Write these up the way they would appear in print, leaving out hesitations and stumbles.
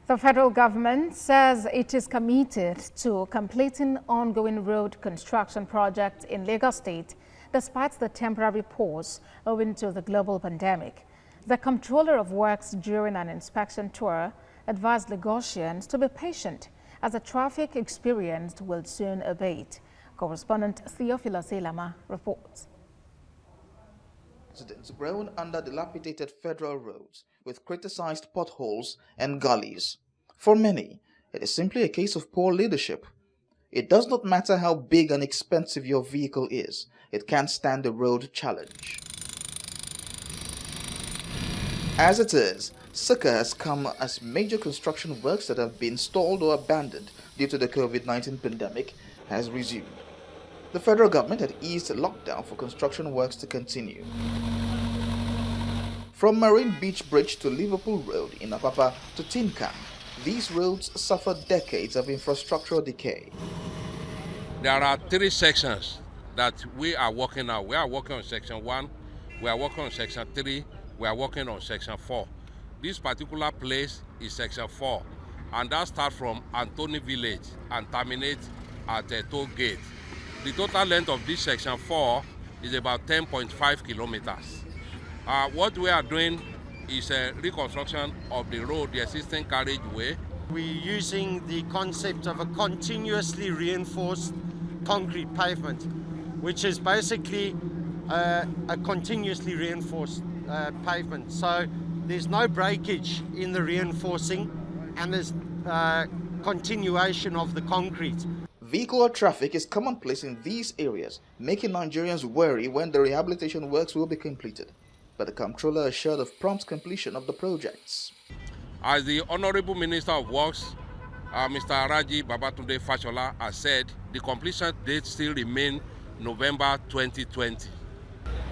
The federal government says it is committed to completing ongoing road construction projects in Lagos State, despite the temporary pause owing to the global pandemic. The Comptroller of Works, during an inspection tour, advised Lagosians to be patient as the traffic experienced will soon abate. Correspondent Theophilus Elama reports. Residents grown under dilapidated federal roads with criticized potholes and gullies. For many, it is simply a case of poor leadership. It does not matter how big and expensive your vehicle is, it can't stand the road challenge. As it is, succor has come as major construction works that have been stalled or abandoned due to the COVID-19 pandemic has resumed. The federal government had eased lockdown for construction works to continue. From Marine Beach Bridge to Liverpool Road in Apapa to Tinkan, these roads suffered decades of infrastructural decay. There are 3 sections that we are working on. We are working on section 1, we are working on section 3, we are working on section 4. This particular place is section 4, and that starts from Anthony Village and terminates at a toll gate. The total length of this section 4 is about 10.5 kilometers. What we are doing is a reconstruction of the road, the existing carriageway. We're using the concept of a continuously reinforced concrete pavement, which is basically a continuously reinforced pavement. So there's no breakage in the reinforcing, and there's continuation of the concrete. Vehicular traffic is commonplace in these areas, making Nigerians worry when the rehabilitation works will be completed. But the Comptroller assured of prompt completion of the projects. As the Honorable Minister of Works, Mr. Raji Babatunde Fashola, has said, the completion date still remains November 2020.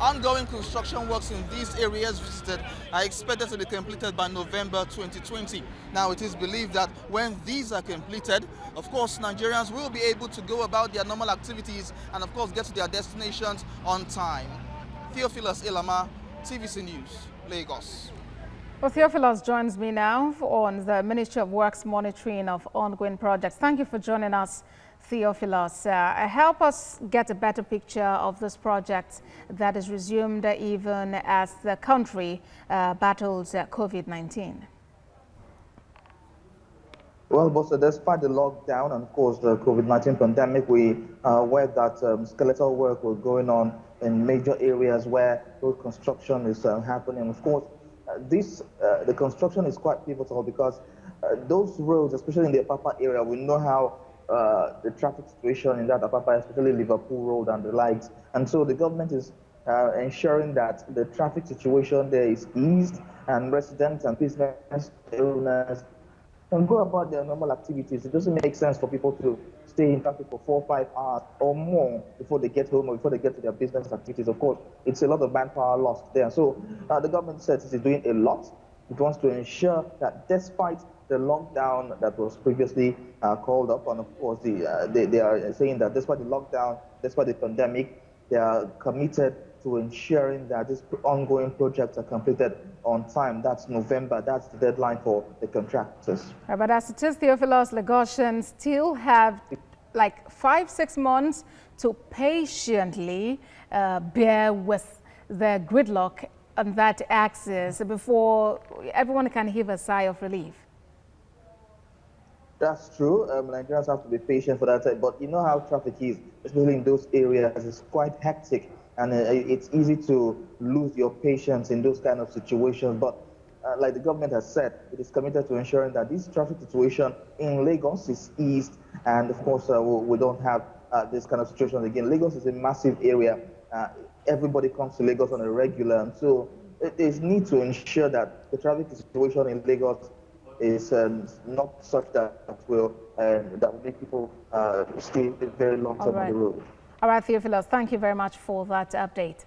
Ongoing construction works in these areas visited are expected to be completed by November 2020. Now, it is believed that when these are completed, of course, Nigerians will be able to go about their normal activities and, of course, get to their destinations on time. Theophilus Elama, TVC News, Lagos. Well, Theophilus joins me now on the Ministry of Works monitoring of ongoing projects. Thank you for joining us, Theophilus. Help us get a better picture of this project that is resumed even as the country battles COVID-19. Well, Bossa, despite the lockdown and, of course, the COVID-19 pandemic, we are aware that skeletal work was going on in major areas where road construction is happening. Of course, the construction is quite pivotal because those roads, especially in the Apapa area, we know how the traffic situation in that Apapa, especially Liverpool Road and the likes. And so the government is ensuring that the traffic situation there is eased and residents and business owners can go about their normal activities. It doesn't make sense for people to stay in traffic for 4 or 5 hours or more before they get home or before they get to their business activities. Of course, it's a lot of manpower lost there. So the government says it is doing a lot. It wants to ensure that despite the lockdown that was previously called up, and of course they are saying that despite the lockdown, despite the pandemic, they are committed to ensuring that these ongoing projects are completed on time. That's November. That's the deadline for the contractors. But as it is, Theophilus, Lagosians still have like 5-6 months to patiently bear with the gridlock on that axis before everyone can heave a sigh of relief. That's true. Nigerians have to be patient for that. But you know how traffic is, especially in those areas. It's quite hectic, and it's easy to lose your patience in those kind of situations. But like the government has said, it is committed to ensuring that this traffic situation in Lagos is eased, and of course we don't have this kind of situation again. Lagos is a massive area. Everybody comes to Lagos on a regular, and so it is need to ensure that the traffic situation in Lagos is not such that will make people stay a very long time on the road. All right, Theophilus, thank you very much for that update.